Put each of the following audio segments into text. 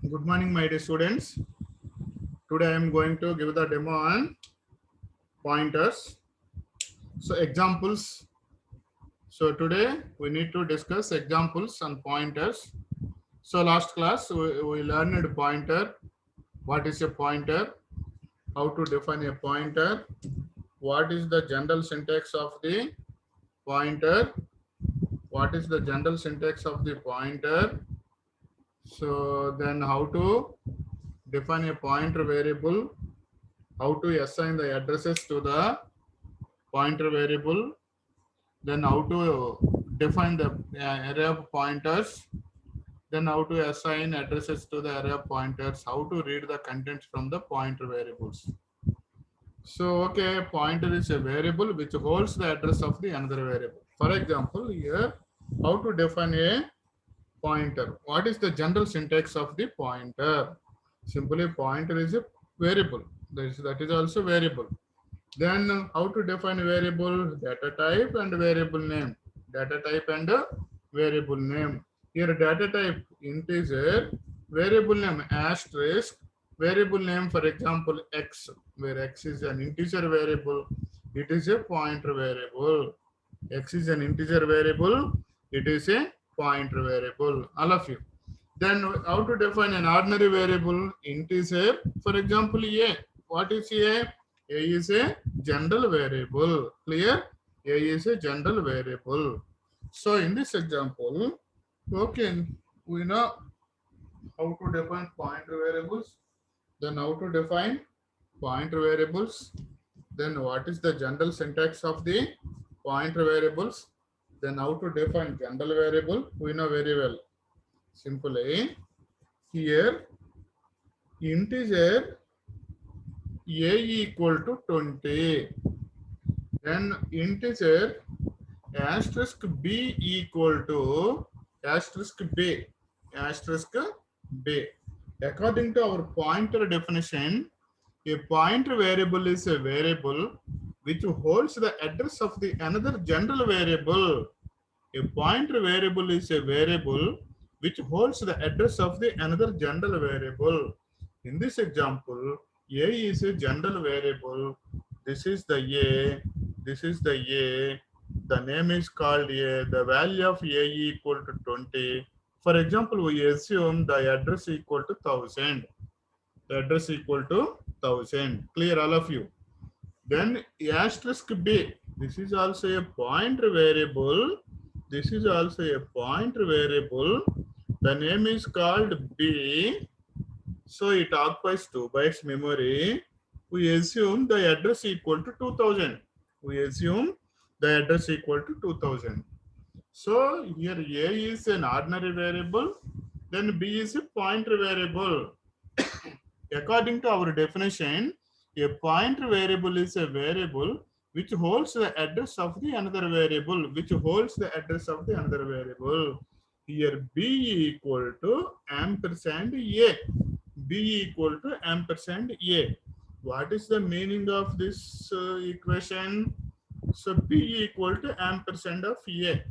Good morning, my dear students. Today I am going to give the demo on pointers. So examples. So today we need to discuss examples on pointers. So last class we learned pointer. What is a pointer? How to define a pointer? What is the general syntax of the pointer? What is the general syntax of the pointer? So then how to define a pointer variable? How to assign the addresses to the pointer variable, then how to define the array of pointers, then how to assign addresses to the array of pointers, how to read the contents from the pointer variables. So okay, pointer is a variable which holds the address of the another variable. For example, here how to define a pointer. What is the general syntax of the pointer? Simply pointer is a variable. That is also variable. Then how to define variable? Data type and variable name. Data type and variable name. Here data type integer, variable name asterisk, variable name for example x, where x is an integer variable. It is a pointer variable. X is an integer variable. It is a pointer variable. All of you. Then how to define an ordinary variable? Integer. For example, a. What is a? A is a general variable. Clear? A is a general variable. So in this example, okay, we know how to define pointer variables. Then how to define pointer variables. Then what is the general syntax of the pointer variables? Then how to define general variable? We know very well. Simply here integer a equal to 20, then integer asterisk b equal to asterisk b, asterisk b. According to our pointer definition, a pointer variable is a variable which holds the address of the another general variable. A pointer variable is a variable which holds the address of the another general variable. In this example, a is a general variable. This is the a. This is the a. The name is called a. The value of a equal to 20. For example, we assume the address equal to 1000. The address equal to 1000. Clear, all of you? Then asterisk b. This is also a pointer variable. This is also a pointer variable. The name is called b. So it occupies 2 bytes memory. We assume the address equal to 2000. We assume the address equal to 2000. So here a is an ordinary variable. Then b is a pointer variable. According to our definition, a pointer variable is a variable which holds the address of the another variable, which holds the address of the another variable. Here b equal to ampersand a. B equal to ampersand a. What is the meaning of this equation? So b equal to ampersand of a.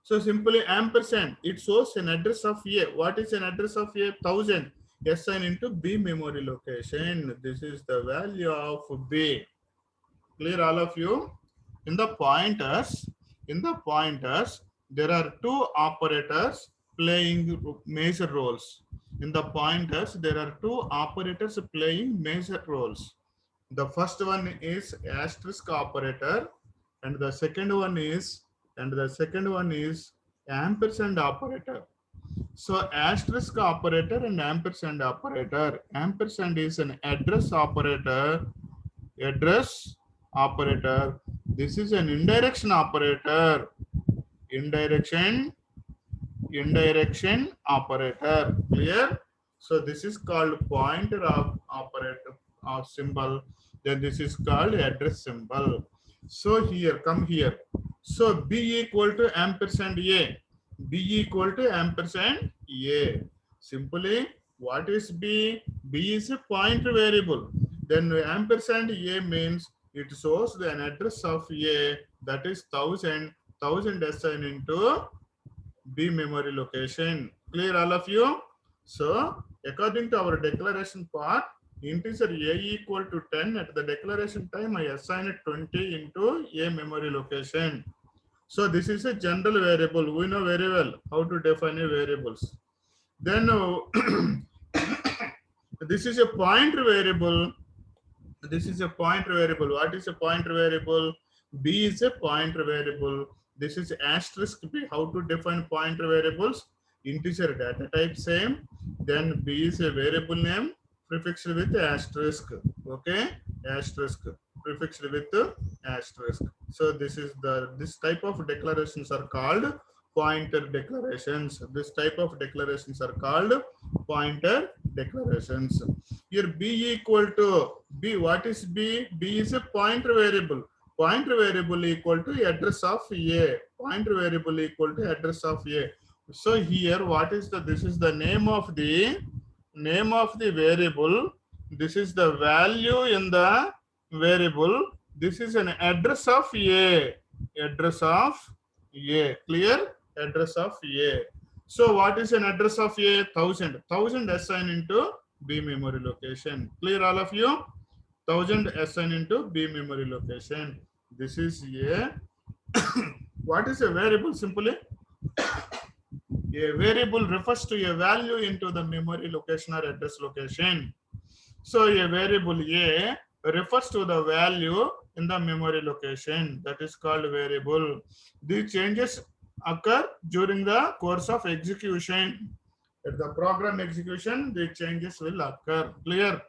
So simply ampersand, it shows an address of A. What is an address of A? 1000. Assign into B memory location. This is the value of B. Clear, all of you? In the pointers, there are two operators playing major roles. In the pointers, there are two operators playing major roles. The first one is asterisk operator, and the second one is ampersand operator. So asterisk operator and ampersand operator. Ampersand is an address operator. Address operator. This is an indirection operator. Indirection operator. Clear? So this is called pointer of operator of symbol. Then this is called address symbol. So here, come here. So b equal to ampersand a. B equal to ampersand a. Simply, what is b? B is a pointer variable. Then ampersand a means it shows an address of a, that is 1000. 1000 assigned into B memory location. Clear, all of you? So according to our declaration part, integer a equal to 10 at the declaration time, I assign it 20 into a memory location. So this is a general variable. We know very well how to define a variables. Then this is a pointer variable. This is a pointer variable. What is a pointer variable? B is a pointer variable. This is asterisk B. How to define pointer variables? Integer data type same. Then B is a variable name prefixed with asterisk. Okay, asterisk prefixed with asterisk. So this type of declarations are called pointer declarations. This type of declarations are called pointer declarations. Here B equal to B. What is B? B is a pointer variable. Pointer variable equal to address of A. Pointer variable equal to address of A. So here what is the, this is the name of the variable. This is the value in the variable. This is an address of A. Address of A. Clear? Address of A. So what is an address of A? 1000. 1000 assigned into B memory location. Clear all of you? 1000 assigned into B memory location. This is A. What is a variable? Simply, a variable refers to a value into the memory location or address location. So a variable A refers to the value in the memory location. That is called variable. These changes occur during the course of execution. At the program execution, the changes will occur. Clear?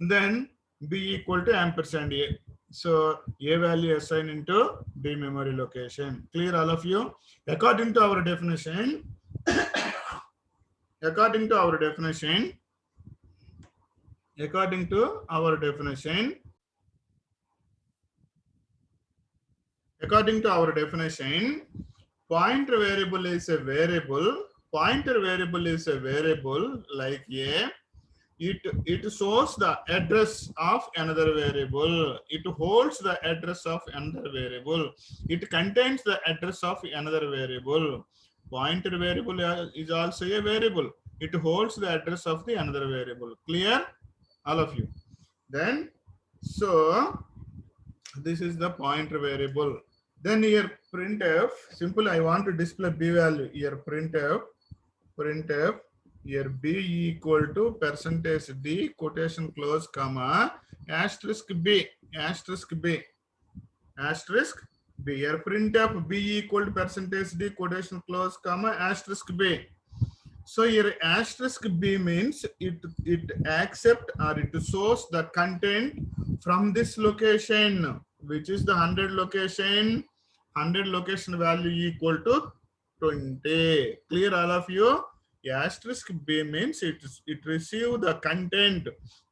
Then B equal to ampersand A. So A value assigned into B memory location. Clear all of you? According to our definition, according to our definition, pointer variable is a variable. Pointer variable is a variable like A. It shows the address of another variable. It holds the address of another variable. It contains the address of another variable. Pointer variable is also a variable. It holds the address of the another variable. Clear? All of you. Then, so this is the pointer variable. Then here printf, simple, I want to display B value. Here printf, here B equal to percentage D, quotation close, comma, asterisk B, asterisk B, asterisk B. Here printf B equal to percentage D, quotation close, comma, asterisk B. So here asterisk B means it accept or it shows the content from this location, which is the 100 location. 100 location value equal to 20. Clear all of you? Asterisk B means it receive the content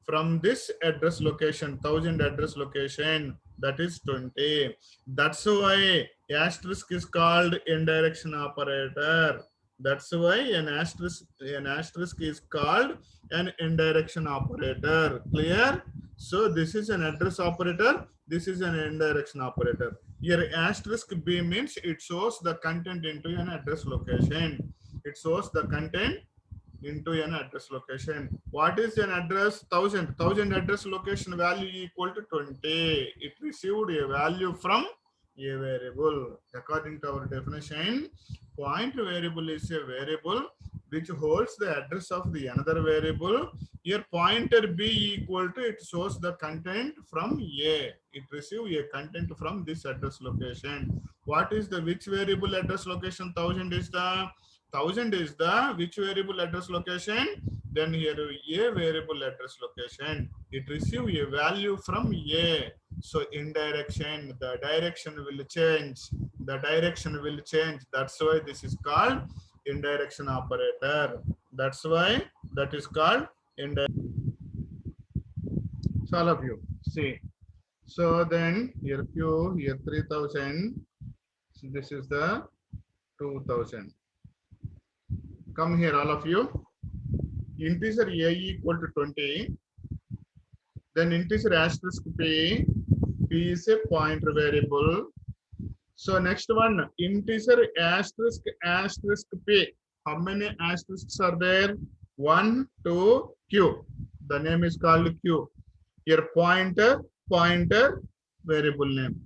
from this address location, 1000 address location, that is 20. That's why asterisk is called indirection operator. That's why an asterisk is called an indirection operator. Clear? So this is an address operator. This is an indirection operator. Here asterisk B means it shows the content into an address location. It shows the content into an address location. What is an address? 1000. 1000 address location value equal to 20. It received a value from a variable. According to our definition, pointer variable is a variable which holds the address of the another variable. Here pointer B equal to, it shows the content from A. It receives a content from this address location. What is the which variable address location? 1000 is the 1000 is the which variable address location? Then here A variable address location. It receives a value from A. So indirection, the direction will change. The direction will change. That's why this is called indirection operator. That's why that is called indirection. So all of you see. So then here Q, here 3000. So this is the 2000. Come here, all of you. Integer A equal to 20. Then integer asterisk P. P is a pointer variable. So next one, integer asterisk P. How many asterisks are there? 1, 2, Q. The name is called Q. Here pointer, variable name.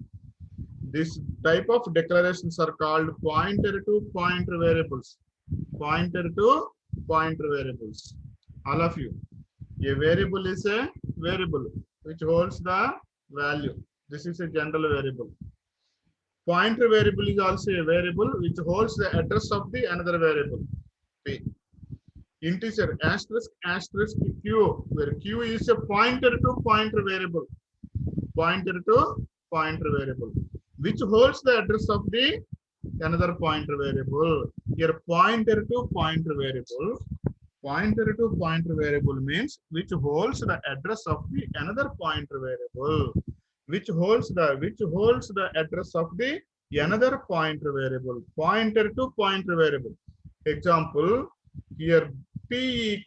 This type of declarations are called pointer to pointer variables. Pointer to pointer variables. All of you. A variable is a variable which holds the value. This is a general variable. Pointer variable is also a variable which holds the address of the another variable. P. Integer asterisk q, where q is a pointer to pointer variable. Pointer to pointer variable, which holds the address of the another pointer variable. Here pointer to pointer variable. Pointer to pointer variable means which holds the address of the another pointer variable. Which holds the address of the another pointer variable. Pointer to pointer variable. Example, here p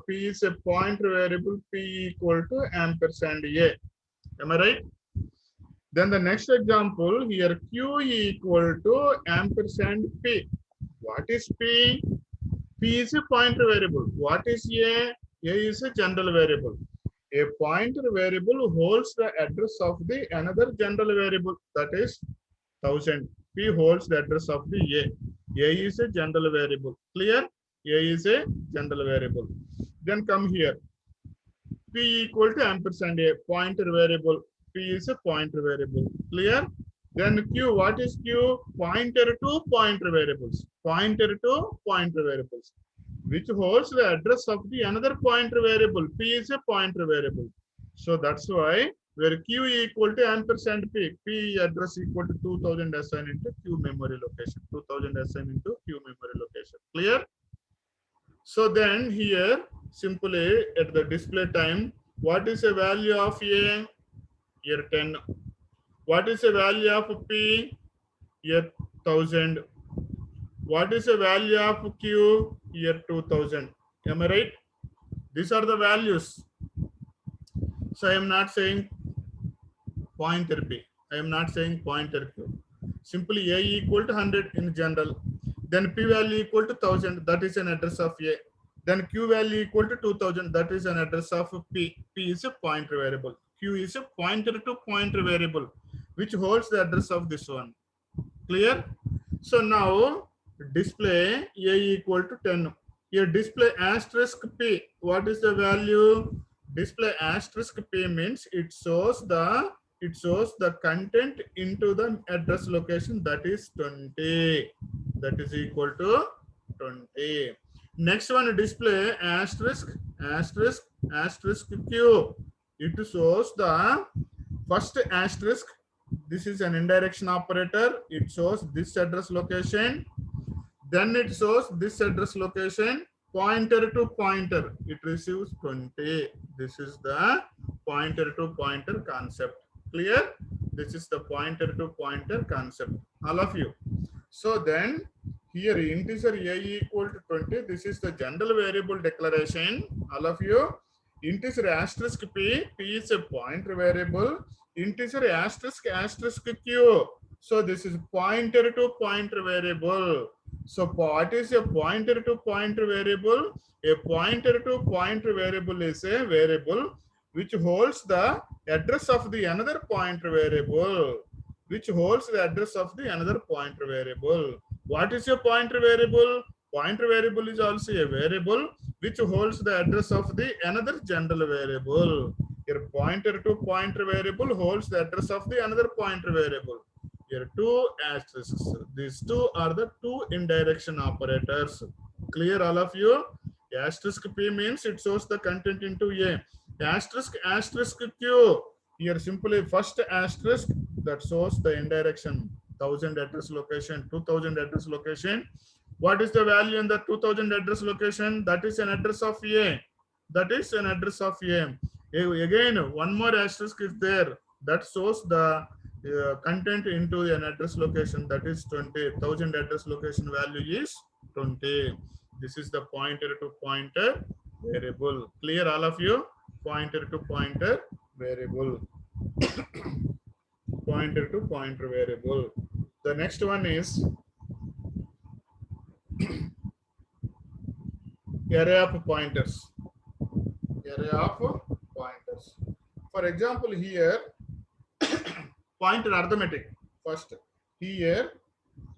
is a pointer variable, p equal to ampersand a. Am I right? Then the next example, here q equal to ampersand p. What is p? P is a pointer variable. What is a? A is a general variable. A pointer variable holds the address of the another general variable, that is 1000. P holds the address of the A. A is a general variable. Clear? A is a general variable. Then come here. P equal to ampersand a, pointer variable. P is a pointer variable. Clear? Then Q, what is Q? Pointer to pointer variables. Pointer to pointer variables, which holds the address of the another pointer variable. P is a pointer variable. So that's why where Q equal to ampersand P, P address equal to 2000 assigned into Q memory location. 2000 assigned into Q memory location. Clear? So then here, simply at the display time, what is the value of A? Here 10. What is the value of P? Here 1000. What is the value of Q? Here 2000. Am I right? These are the values. So I am not saying pointer P. I am not saying pointer Q. Simply A equal to 100 in general. Then P value equal to 1000. That is an address of A. Then Q value equal to 2000. That is an address of P. P is a pointer variable. Q is a pointer to pointer variable, which holds the address of this one. Clear? So now display A equal to 10. Here display asterisk P. What is the value? Display asterisk P means it shows the content into the address location, that is 20. That is equal to 20. Next one, display asterisk Q. It shows the first asterisk. This is an indirection operator. It shows this address location. Then it shows this address location. Pointer to pointer. It receives 20. This is the pointer to pointer concept. Clear? This is the pointer to pointer concept. All of you. So then here integer A equal to 20. This is the general variable declaration. All of you. Integer asterisk P. P is a pointer variable. Integer asterisk Q. So this is pointer to pointer variable. So what is a pointer to pointer variable? A pointer to pointer variable is a variable which holds the address of the another pointer variable. Which holds the address of the another pointer variable. What is a pointer variable? Pointer variable is also a variable which holds the address of the another general variable. Here pointer to pointer variable holds the address of the another pointer variable. Here two asterisks. These two are the two indirection operators. Clear, all of you? Asterisk P means it shows the content into A. Asterisk Q. Here simply first asterisk that shows the indirection. 1000 address location, 2000 address location. What is the value in the 2000 address location? That is an address of A. That is an address of A. Again, one more asterisk is there. That shows the content into an address location, that is 20,000 address location value is 20. This is the pointer to pointer variable. Clear, all of you? Pointer to pointer variable. Pointer to pointer variable. The next one is array of pointers. Array of pointers. For example, here pointer arithmetic. First, here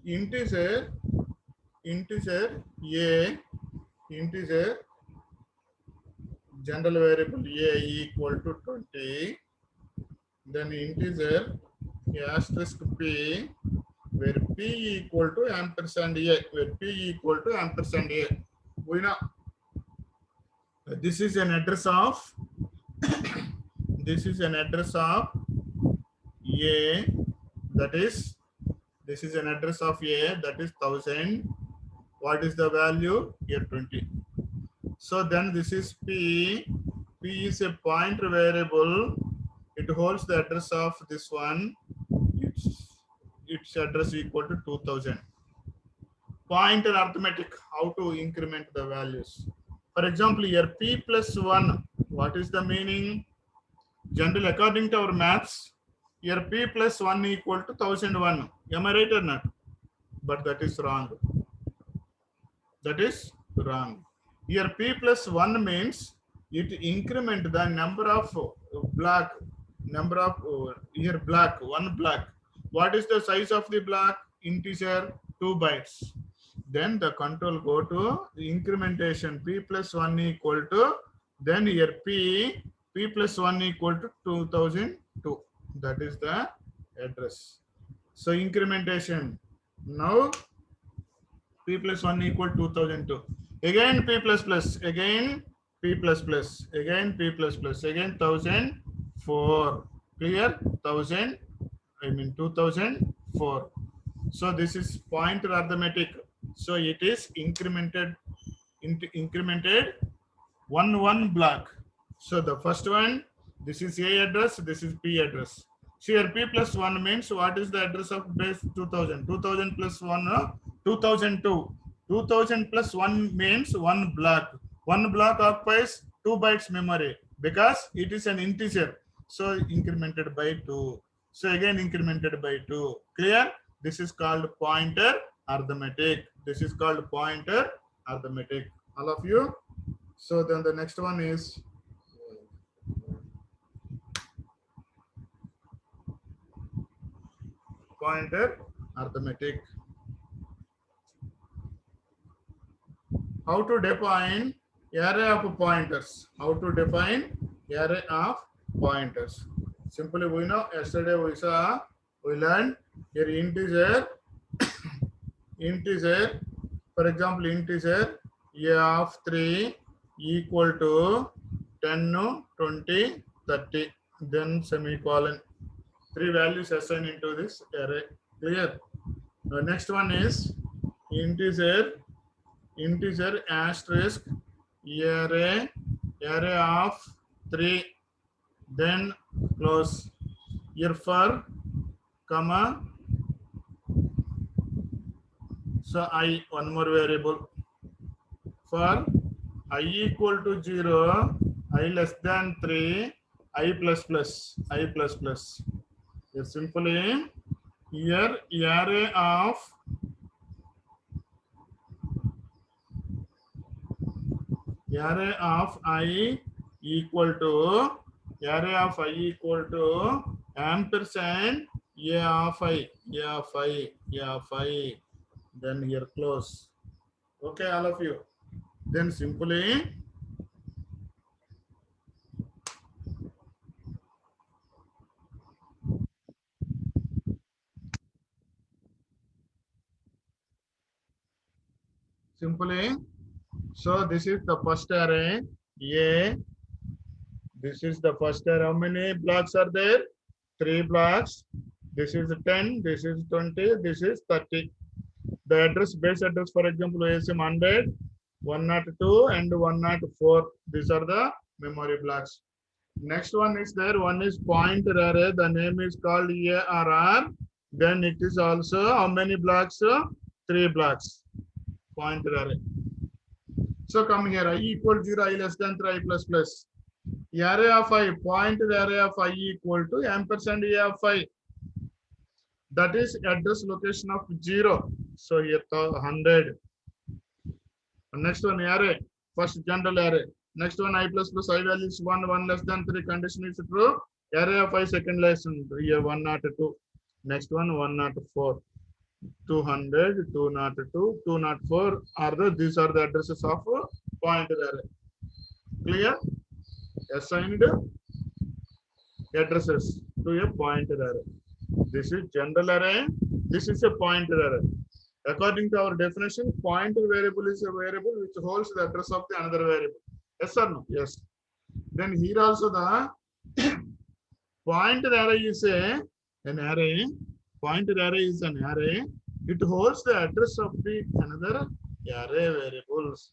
integer a, integer general variable a equal to 20, then integer asterisk p, where p equal to ampersand a, where p equal to ampersand a. We know this is an address of this is an address of a, that is this is an address of a, that is 1000. What is the value here? 20. So then this is p. P is a pointer variable. It holds the address of this one. Its address equal to 2000. Pointer arithmetic, how to increment the values. For example, here p plus 1. What is the meaning? Generally, according to our maths, here p plus 1 equal to 1001. Am I right or not? But that is wrong. That is wrong. Here p plus 1 means it increment the number of block, number of here block, one block. What is the size of the block? Integer 2 bytes. Then the control go to the incrementation p plus 1 equal to, then here p plus 1 equal to 2002. That is the address. So incrementation. Now p plus 1 equal 2002. Again p plus plus, again p plus plus, again p plus plus, again 1004. Clear? 1000, I mean 2004. So this is pointer arithmetic. So it is incremented one block. So the first one, this is A address, this is P address. So here P plus 1 means what is the address of base? 2000. 2000 plus 1, 2002. 2000 plus 1 means one block. One block occupies 2 bytes memory because it is an integer. So incremented by 2. So again incremented by 2. Clear? This is called pointer arithmetic. This is called pointer arithmetic. All of you. So then the next one is pointer arithmetic. How to define array of pointers? How to define array of pointers? Simply we know yesterday we learned here integer integer, for example, integer a of 3 equal to 10, 20, 30, then semicolon. 3 values assigned into this array. Clear? The next one is integer asterisk array of 3, then close here for comma. So I, one more variable, for I equal to 0, I less than 3, I plus plus. Here simply here array of I equal to ampersand a of I, then here close. Okay, all of you. Then simply so this is the first array A. This is the first array. How many blocks are there? 3 blocks. This is 10, this is 20, this is 30. The address, base address, for example, ASM 100, 102 and 104. These are the memory blocks. Next one is there. One is pointer array. The name is called ARR. Then it is also how many blocks? 3 blocks. Pointer array. So come here. I equal 0, I less than 3, I plus plus. Array of I, pointer array of I equal to ampersand A of I. That is address location of 0. So here 100. Next one array. first general array. Next one, I plus plus I value is 1, 1 less than 3, condition is true. Array of I second lesson, here 102. Next one, 104. 200, 202, 204 are these are the addresses of pointer array. Clear? Assigned addresses to a pointer array. This is general array. This is a pointer array. According to our definition, pointer variable is a variable which holds the address of the another variable. Yes or no? Yes. Then here also the pointer array is an array. Pointer array is an array. It holds the address of the another array variables,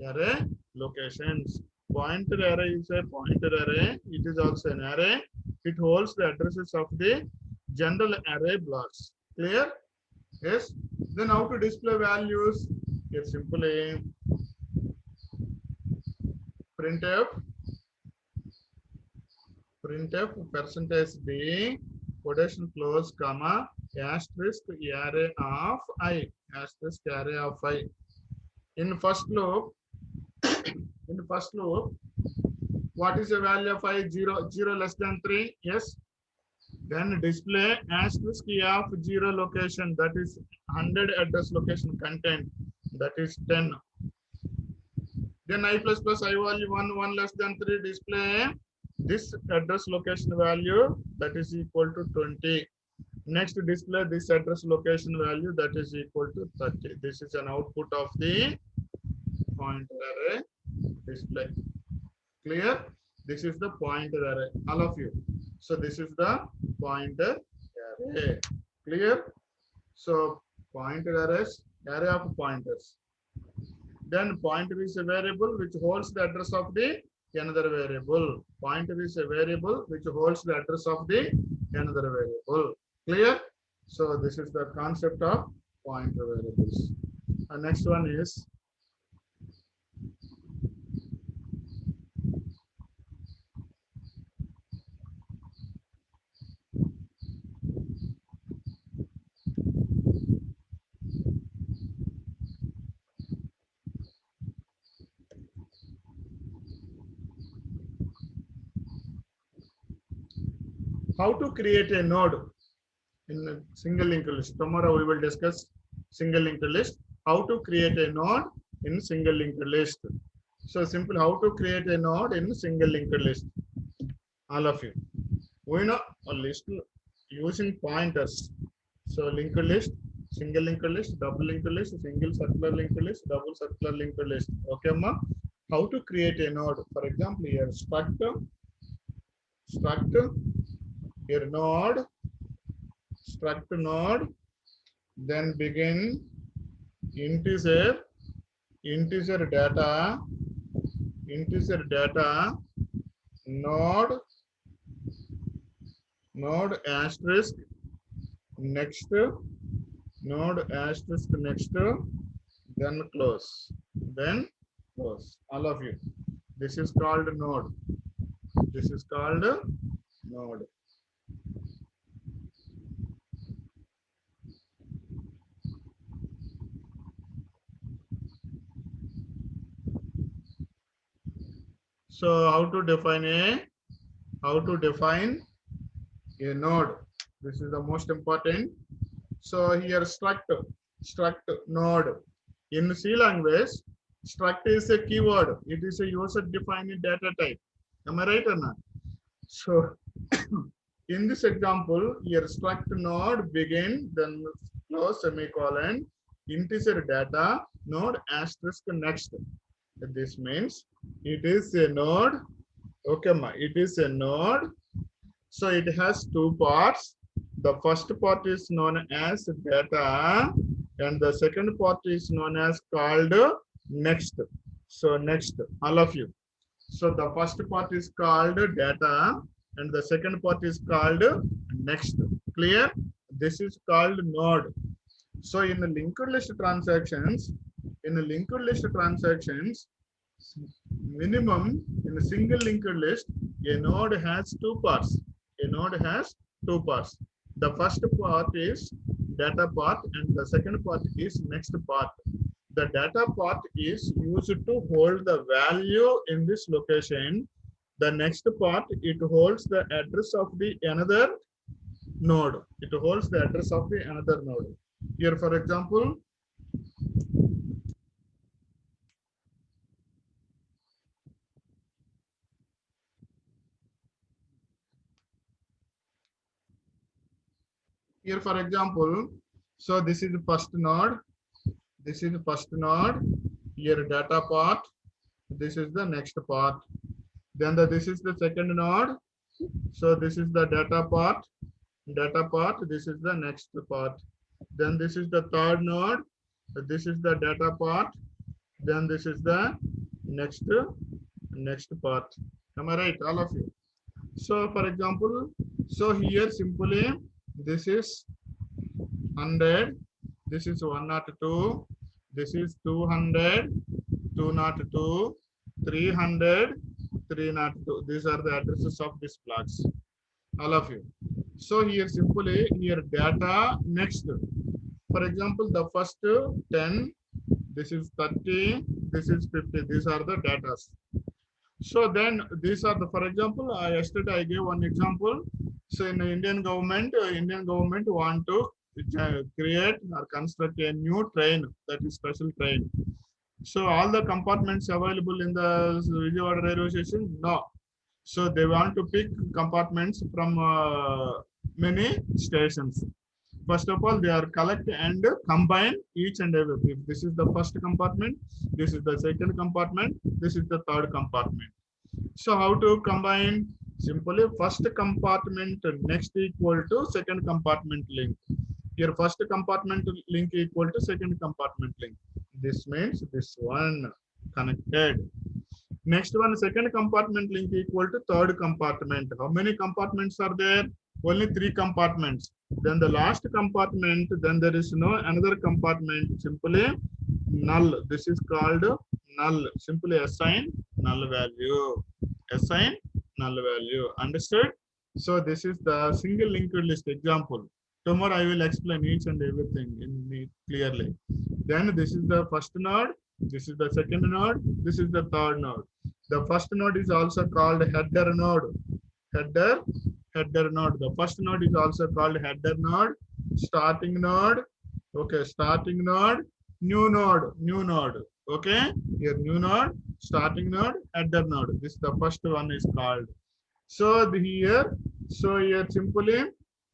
array locations. Pointer array is a pointer array. It is also an array. It holds the addresses of the general array blocks. Clear? Yes. Then how to display values? Here simply printf percentage d quotation close comma asterisk array of I, asterisk array of I. In first loop, what is the value of I? 0, 0 less than 3. Yes. Then display asterisk of 0 location, that is 100 address location content, that is 10. Then I plus plus I value 1, 1 less than 3, display this address location value, that is equal to 20. Next, display this address location value, that is equal to 30. This is an output of the pointer array display. Clear? This is the pointer array, all of you. So this is the pointer array. Clear? So pointer arrays, array of pointers. Then pointer is a variable which holds the address of the another variable. Pointer is a variable which holds the address of the another variable. Clear? So this is the concept of pointer variables. And next one is how to create a node in a single linked list. Tomorrow we will discuss single linked list. How to create a node in single linked list. So simple, how to create a node in single linked list. All of you. We know a list using pointers. So linked list, single linked list, double linked list, single circular linked list, double circular linked list. Okay, ma? How to create a node? For example, here struct here node, struct node, then begin integer data, node asterisk next, node asterisk next, then close, all of you. This is called node. This is called node. So how to define a node? This is the most important. So here struct node. In C language, struct is a keyword. It is a user defined data type. Am I right or not? So in this example, here struct node begin, then close semicolon, integer data, node asterisk next. This means it is a node. Okay, ma, it is a node. So it has two parts. The first part is known as data, and the second part is known as called next. So next, all of you. So the first part is called data, and the second part is called next. Clear? This is called node. So in the linked list transactions, minimum in a single linked list, a node has two parts. The first part is data part, and the second part is next part. the data part is used to hold the value in this location. The next part, it holds the address of the another node. It holds the address of the another node. Here, for example, so this is the first node. This is the first node. Here, data part. This is the next part. Then this is the second node. So this is the data part. Data part. This is the next part. Then this is the third node. This is the data part. Then this is the next part. Am I right, all of you? So for example, so here simply this is 100, this is 102, this is 200, 202, 300, 302. These are the addresses of these blocks, all of you. So here simply here data next. For example, the first 10, this is 30, this is 50. These are the data. So then these are the, for example, yesterday I gave one example. So in the Indian government want to create or construct a new train, that is special train. So all the compartments available in the Vijayawada railway station? No. So they want to pick compartments from many stations. First of all, they are collect and combine each and every. If this is the first compartment, this is the second compartment, this is the third compartment. So how to combine? Simply first compartment next equal to second compartment link. Here first compartment link equal to second compartment link. This means this one connected. Next one, second compartment link equal to third compartment. How many compartments are there? Only 3 compartments. Then the last compartment, then there is no another compartment, simply null. This is called null. Simply assign null value. Assign null value. Understood? So this is the single linked list example. Tomorrow I will explain each and everything in clearly. Then this is the first node. This is the second node. This is the third node. The first node is also called header node. Header node. The first node is also called header node. Starting node. Okay, starting node. New node. Okay, here new node, starting node, header node. This is the first one is called. So here simply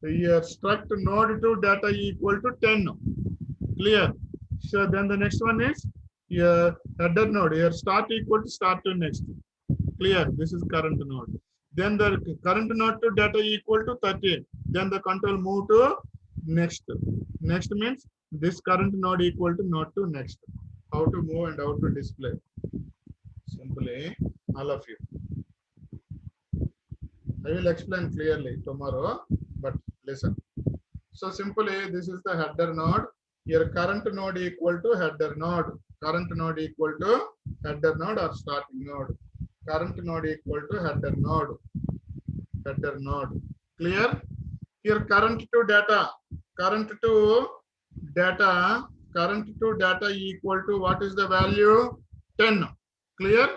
here struct node to data equal to 10. Clear? So then the next one is here header node. Here start equal to start to next. Clear? This is current node. Then the current node to data equal to 30. Then the control move to next. Next means this current node equal to node to next. How to move and how to display. Simply all of you. I will explain clearly tomorrow, but listen. So simply this is the header node. Here current node equal to header node. Current node equal to header node or starting node. Current node equal to header node. Header node. Clear? Here current to data. Current to data equal to what is the value? 10. Clear?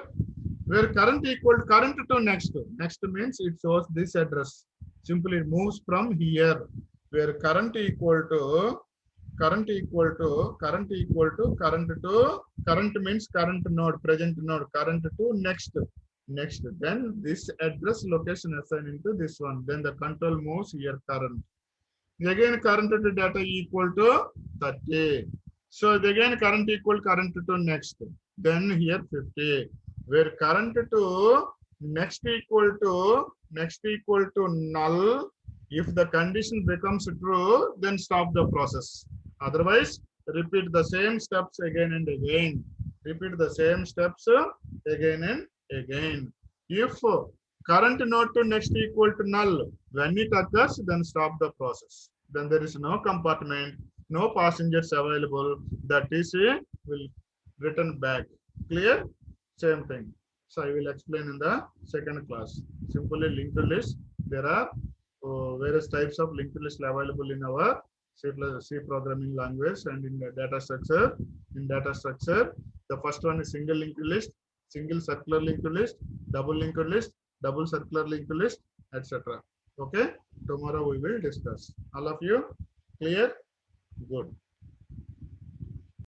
Where current equal to current to next. Next means it shows this address. Simply it moves from here. Where current equal to current means current node, present node, current to next. Then this address location assigned into this one. Then the control moves here current. Again current to data equal to 30. So again current equal current to next. Then here 50. Where current to next equal to null. If the condition becomes true, then stop the process. Otherwise, repeat the same steps again and again. Repeat the same steps again and again. If current node to next equal to null, when it occurs, then stop the process. Then there is no compartment, no passengers available. The TC will return back. Clear? Same thing. So I will explain in the second class. Simply linked list. There are various types of linked list available in our C programming language and in the data structure. in data structure. The first one is single linked list, single circular linked list, double circular linked list, etc. Okay, tomorrow we will discuss. All of you clear? Good.